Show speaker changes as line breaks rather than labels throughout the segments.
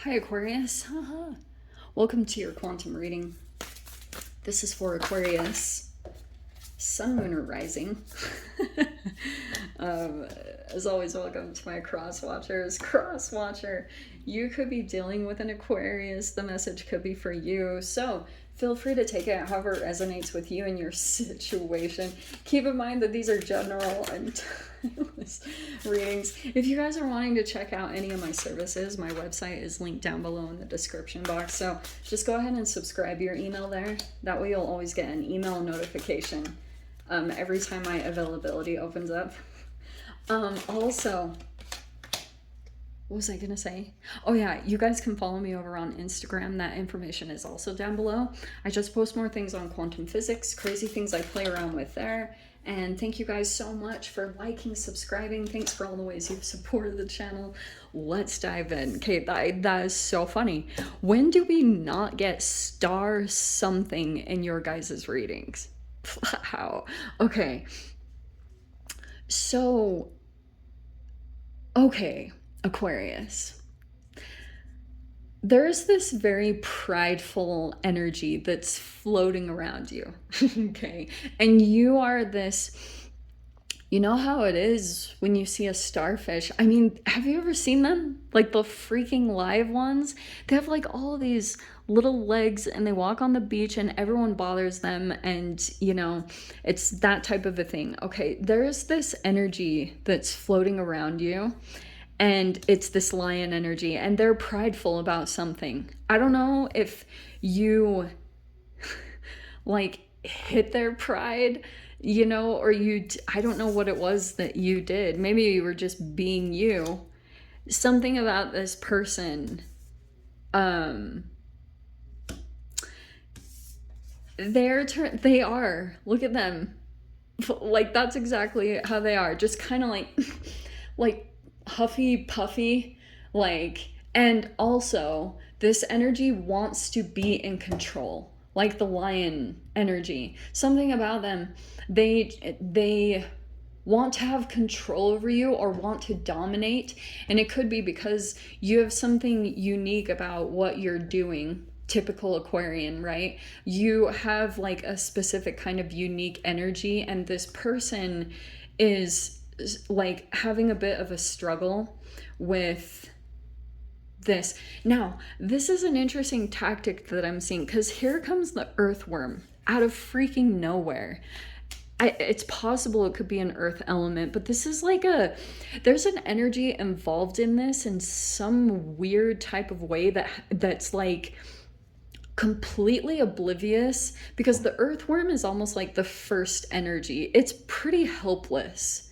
Hi Aquarius, welcome to your quantum reading. This is for Aquarius, Sun, Moon, or Rising. As always, welcome to my cross watchers. Cross watcher, you could be dealing with an Aquarius. The message could be for you, so feel free to take it however it resonates with you and your situation. Keep in mind that these are general and timeless readings. If you guys are wanting to check out any of my services, my website is linked down below in the description box. So just go ahead and subscribe your email there. That way you'll always get an email notification every time my availability opens up. Also, what was I gonna say? Oh yeah, you guys can follow me over on Instagram. That information is also down below. I just post more things on quantum physics, crazy things I play around with there. And thank you guys so much for liking, subscribing. Thanks for all the ways you've supported the channel. Let's dive in. Okay, that is so funny. When do we not get star something in your guys' readings? Wow. Okay. So, okay, Aquarius. There's this very prideful energy that's floating around you, okay? And you are this, you know how it is when you see a starfish? I mean, have you ever seen them? Like the freaking live ones? They have like all these little legs and they walk on the beach and everyone bothers them, and you know, it's that type of a thing. Okay, there's this energy that's floating around you. And it's this lion energy, and they're prideful about something. I don't know if you like hit their pride, you know, or I don't know what it was that you did. Maybe you were just being you. Something about this person, they are, look at them. Like, that's exactly how they are. Just kind of like huffy puffy, like, and also this energy wants to be in control, like the lion energy. Something about them, they want to have control over you or want to dominate, and it could be because you have something unique about what you're doing. Typical Aquarian, right? You have like a specific kind of unique energy, and this person is like having a bit of a struggle with this. Now, this is an interesting tactic that I'm seeing, because here comes the earthworm out of freaking nowhere. It's possible it could be an earth element, but this is like there's an energy involved in this in some weird type of way that's like completely oblivious, because the earthworm is almost like the first energy. It's pretty helpless.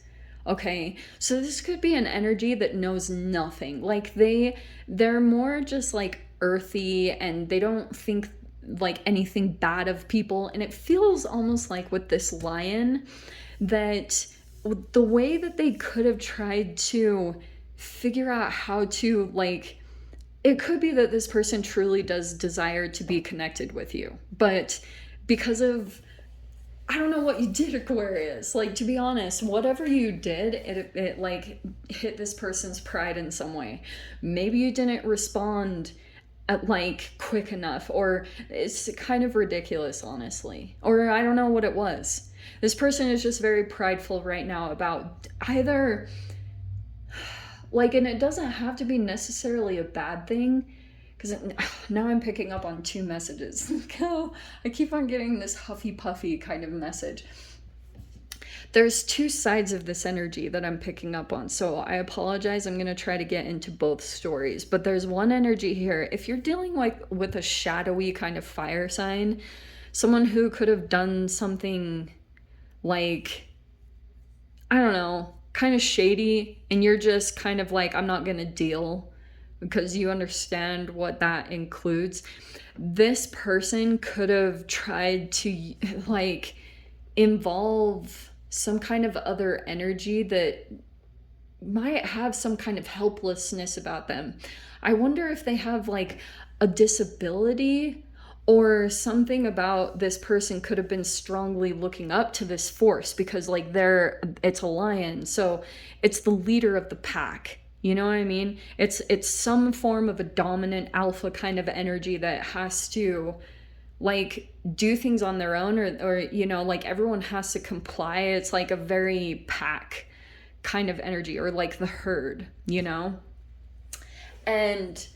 Okay, so this could be an energy that knows nothing. Like they're more just like earthy, and they don't think like anything bad of people. And it feels almost like with this lion that the way that they could have tried to figure out how to, like, it could be that this person truly does desire to be connected with you, but because of, I don't know what you did, Aquarius. Like, to be honest, whatever you did, it like hit this person's pride in some way. Maybe you didn't respond at like quick enough, or it's kind of ridiculous, honestly. Or I don't know what it was. This person is just very prideful right now about either, like, and it doesn't have to be necessarily a bad thing, because now I'm picking up on two messages. I keep on getting this huffy puffy kind of message. There's two sides of this energy that I'm picking up on, so I apologize. I'm going to try to get into both stories, but there's one energy here. If you're dealing like with a shadowy kind of fire sign, someone who could have done something like, I don't know, kind of shady, and you're just kind of like, I'm not going to deal, because you understand what that includes. This person could have tried to like involve some kind of other energy that might have some kind of helplessness about them. I wonder if they have like a disability, or something about this person could have been strongly looking up to this force, because like it's a lion, so it's the leader of the pack. You know what I mean? It's some form of a dominant alpha kind of energy that has to like do things on their own, or you know, like everyone has to comply. It's like a very pack kind of energy, or like the herd, you know? And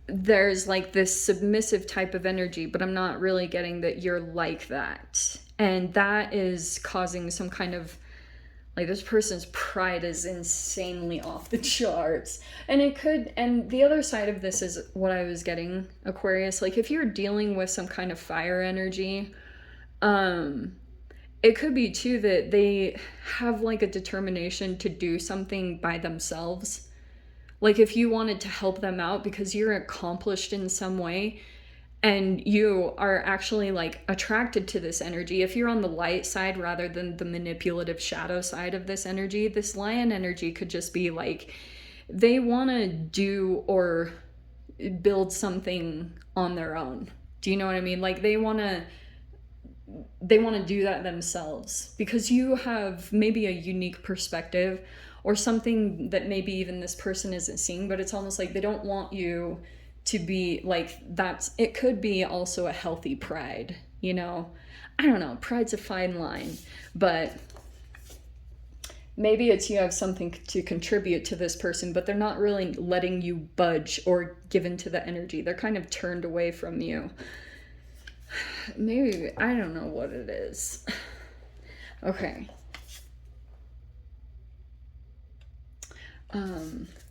there's like this submissive type of energy, but I'm not really getting that you're like that. And that is causing some kind of like, this person's pride is insanely off the charts. And it could, and the other side of this is what I was getting, Aquarius. Like, if you're dealing with some kind of fire energy, it could be too that they have like a determination to do something by themselves. Like, if you wanted to help them out because you're accomplished in some way, and you are actually like attracted to this energy, if you're on the light side rather than the manipulative shadow side of this energy, this lion energy could just be like they want to do or build something on their own. Do you know what I mean? Like they want to do that themselves because you have maybe a unique perspective or something that maybe even this person isn't seeing, but it's almost like they don't want you to be like, that's, it could be also a healthy pride, you know? I don't know, pride's a fine line, but maybe it's you have something to contribute to this person, but they're not really letting you budge or give into the energy. They're kind of turned away from you. Maybe, I don't know what it is. Okay.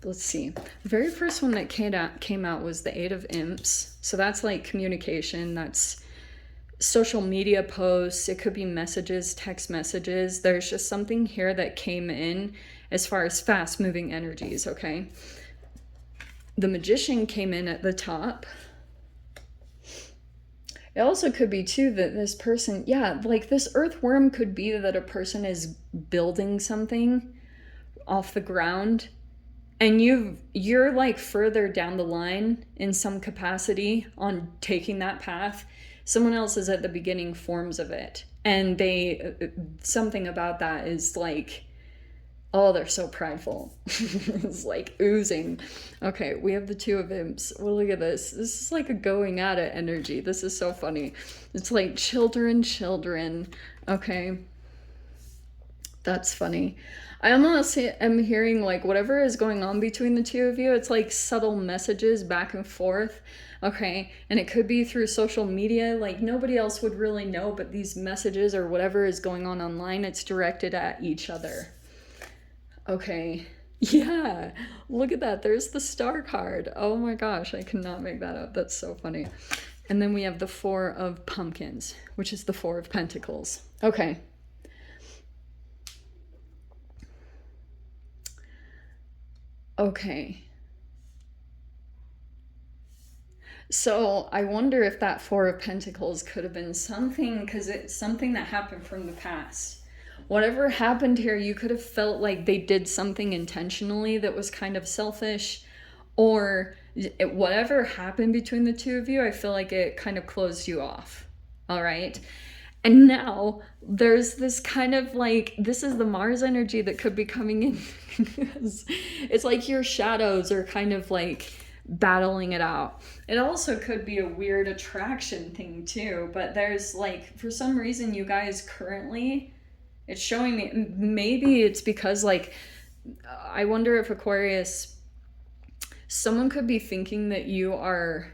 Let's see. The very first one that came out was the Eight of Imps. So that's like communication. That's social media posts. It could be messages, text messages. There's just something here that came in as far as fast moving energies, okay? The Magician came in at the top. It also could be too that this person, yeah, like this earthworm could be that a person is building something off the ground, and you're like further down the line in some capacity on taking that path. Someone else is at the beginning forms of it, and they something about that is like, oh, they're so prideful. It's like oozing. Okay, we have the Two of Imps. Well, look at this. This is like a going at it energy. This is so funny. It's like children. Okay, that's funny. I almost am hearing like whatever is going on between the two of you, it's like subtle messages back and forth. Okay, and it could be through social media, like nobody else would really know, but these messages or whatever is going on online, it's directed at each other. Okay, yeah, look at that. There's the Star card. Oh my gosh, I cannot make that up. That's so funny. And then we have the Four of Pumpkins, which is the Four of Pentacles. Okay. Okay. So I wonder if that Four of Pentacles could have been something, because it's something that happened from the past. Whatever happened here, you could have felt like they did something intentionally that was kind of selfish, or whatever happened between the two of you, I feel like it kind of closed you off. All right. And now there's this kind of like, this is the Mars energy that could be coming in. It's like your shadows are kind of like battling it out. It also could be a weird attraction thing too, but there's like, for some reason, you guys currently, it's showing me, maybe it's because like, I wonder if Aquarius, someone could be thinking that you are,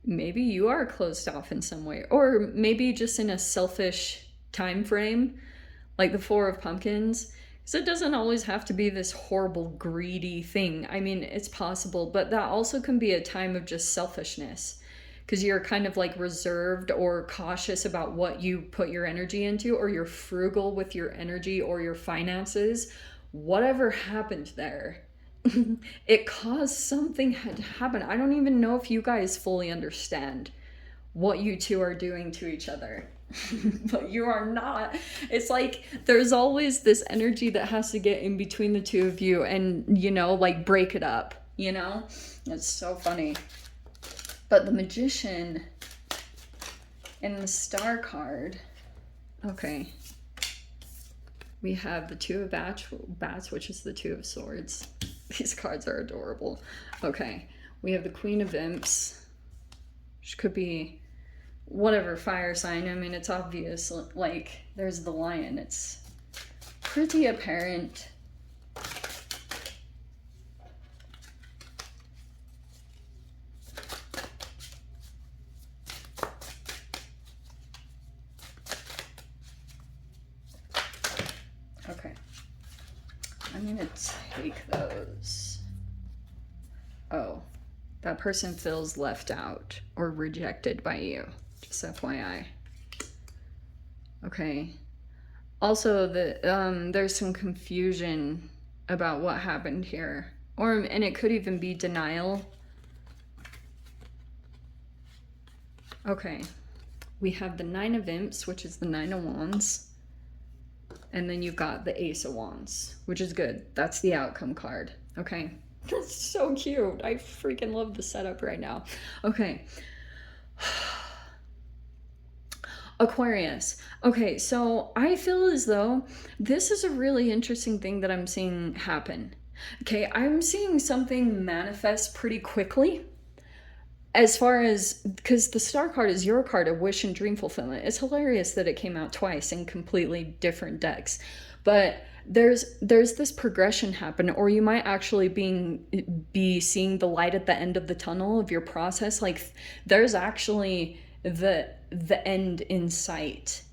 maybe you are closed off in some way, or maybe just in a selfish time frame, like the Four of Pumpkins. So it doesn't always have to be this horrible greedy thing. I mean, it's possible, but that also can be a time of just selfishness, because you're kind of like reserved or cautious about what you put your energy into, or you're frugal with your energy or your finances. Whatever happened there, it caused something had to happen. I don't even know if you guys fully understand what you two are doing to each other. But you are not. It's like there's always this energy that has to get in between the two of you and, you know, like break it up, you know? It's so funny. But the Magician and the Star card, okay. We have the Two of Bats, which is the Two of Swords. These cards are adorable. Okay, we have the Queen of Imps, which could be whatever fire sign. I mean, it's obvious. Like, there's the Lion. It's pretty apparent. Okay. I'm gonna take those. Oh, that person feels left out or rejected by you. Just FYI. Okay. Also, there's some confusion about what happened here. And it could even be denial. Okay. We have the Nine of Imps, which is the Nine of Wands. And then you've got the Ace of Wands, which is good. That's the outcome card. Okay. That's so cute. I freaking love the setup right now. Okay. Aquarius. Okay, so I feel as though this is a really interesting thing that I'm seeing happen. Okay, I'm seeing something manifest pretty quickly. As far as, because the star card is your card of wish and dream fulfillment. It's hilarious that it came out twice in completely different decks. But there's this progression happen, or you might actually be seeing the light at the end of the tunnel of your process. Like, there's actually the end in sight.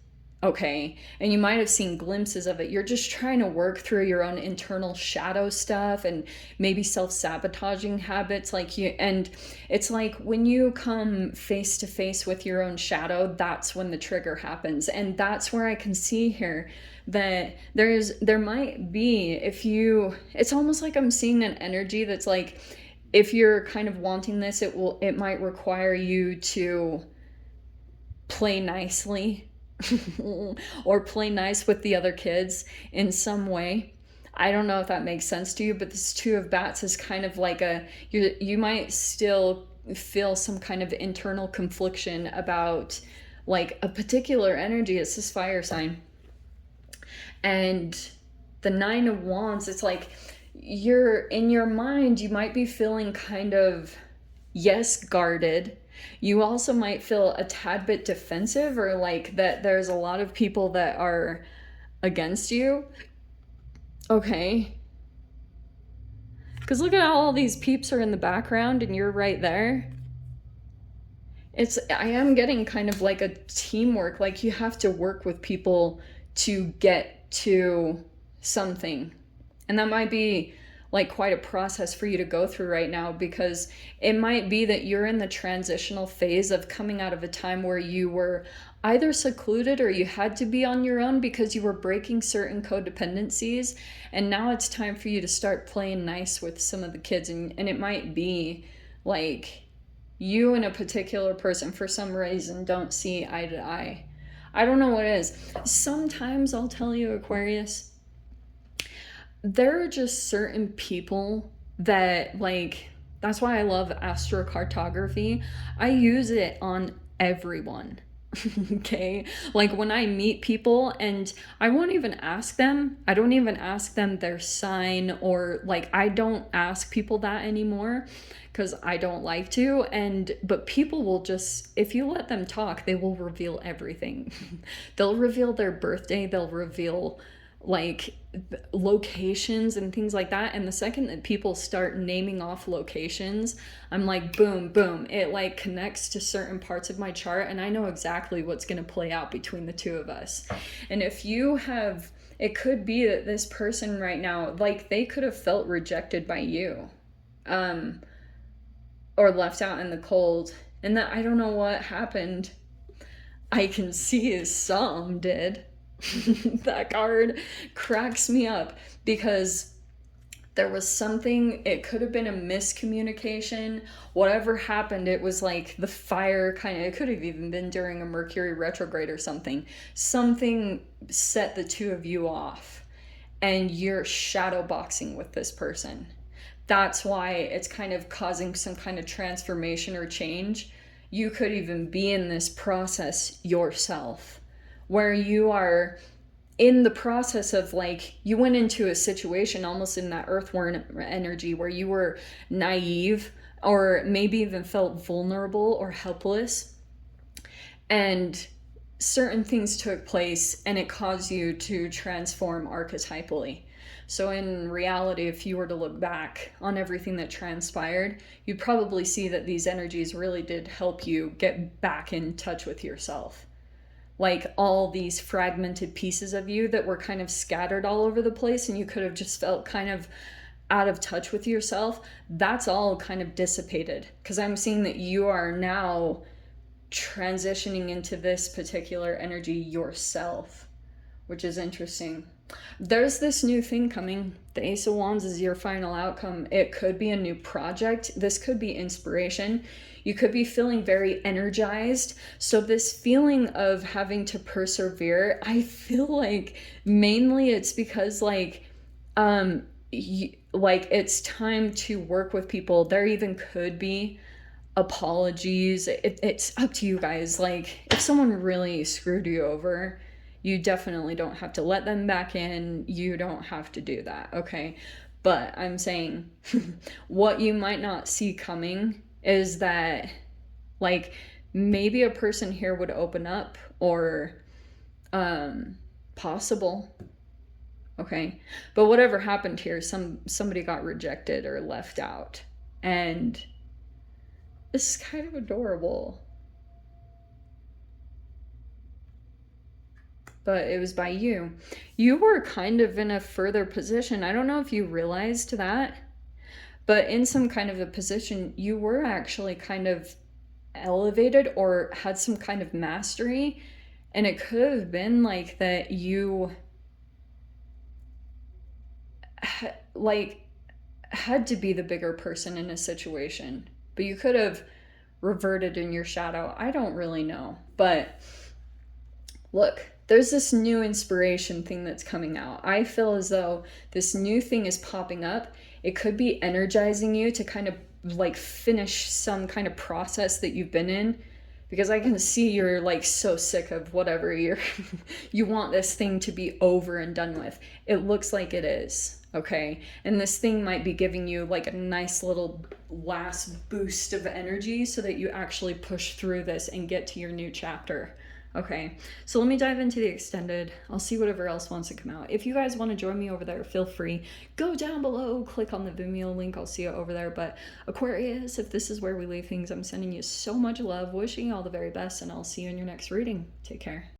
Okay, and you might have seen glimpses of it. You're just trying to work through your own internal shadow stuff and maybe self-sabotaging habits, and it's like when you come face to face with your own shadow, that's when the trigger happens. And that's where I can see here that there might be, it's almost like I'm seeing an energy that's like, if you're kind of wanting this, it might require you to play nicely or play nice with the other kids in some way. I don't know if that makes sense to you, but this Two of Bats is kind of like you might still feel some kind of internal confliction about like a particular energy. It's this fire sign. And the Nine of Wands, it's like you're in your mind, you might be feeling kind of, yes, guarded. You also might feel a tad bit defensive, or like that there's a lot of people that are against you. Okay. Because look at how all these peeps are in the background and you're right there. I am getting kind of like a teamwork, like you have to work with people to get to something. And that might be like quite a process for you to go through right now, because it might be that you're in the transitional phase of coming out of a time where you were either secluded or you had to be on your own because you were breaking certain codependencies, and now it's time for you to start playing nice with some of the kids. And it might be like you and a particular person for some reason don't see eye to eye. I don't know what it is. Sometimes I'll tell you, Aquarius, there are just certain people that, like, that's why I love astrocartography. I use it on everyone. Okay, like when I meet people, and I don't even ask them their sign, or like I don't ask people that anymore because I don't like to. But people will just, if you let them talk, they will reveal everything. They'll reveal their birthday, they'll reveal like locations and things like that. And the second that people start naming off locations, I'm like, boom, boom. It like connects to certain parts of my chart, and I know exactly what's going to play out between the two of us. And if you have, it could be that this person right now, like they could have felt rejected by you, or left out in the cold, and that I don't know what happened. I can see some did. That card cracks me up because there was something, it could have been a miscommunication. Whatever happened, it was like the fire kind of, it could have even been during a Mercury retrograde or something. Something set the two of you off, and you're shadow boxing with this person. That's why it's kind of causing some kind of transformation or change. You could even be in this process yourself, where you are in the process of like, you went into a situation almost in that earthworm energy where you were naive or maybe even felt vulnerable or helpless, and certain things took place and it caused you to transform archetypally. So in reality, if you were to look back on everything that transpired, you'd probably see that these energies really did help you get back in touch with yourself. Like all these fragmented pieces of you that were kind of scattered all over the place and you could have just felt kind of out of touch with yourself, that's all kind of dissipated, because I'm seeing that you are now transitioning into this particular energy yourself, which is interesting. There's this new thing coming. The Ace of Wands is your final outcome. It could be a new project. This could be inspiration. You could be feeling very energized. So this feeling of having to persevere, I feel like mainly it's because like it's time to work with people. There even could be apologies. It's up to you guys. Like, if someone really screwed you over, you definitely don't have to let them back in. You don't have to do that, okay? But I'm saying what you might not see coming is that, like, maybe a person here would open up, or possible, okay? But whatever happened here, somebody got rejected or left out, and this is kind of adorable. But it was by you. You were kind of in a further position. I don't know if you realized that, but in some kind of a position, you were actually kind of elevated or had some kind of mastery. And it could have been like that you had to be the bigger person in a situation, but you could have reverted in your shadow. I don't really know. But look, there's this new inspiration thing that's coming out. I feel as though this new thing is popping up. It could be energizing you to kind of like finish some kind of process that you've been in, because I can see you're like so sick of whatever you're you want this thing to be over and done with. It looks like it is, okay? And this thing might be giving you like a nice little last boost of energy so that you actually push through this and get to your new chapter. Okay, so let me dive into the extended. I'll see whatever else wants to come out. If you guys want to join me over there, feel free. Go down below, click on the Vimeo link. I'll see you over there. But Aquarius, if this is where we leave things, I'm sending you so much love, wishing you all the very best, and I'll see you in your next reading. Take care.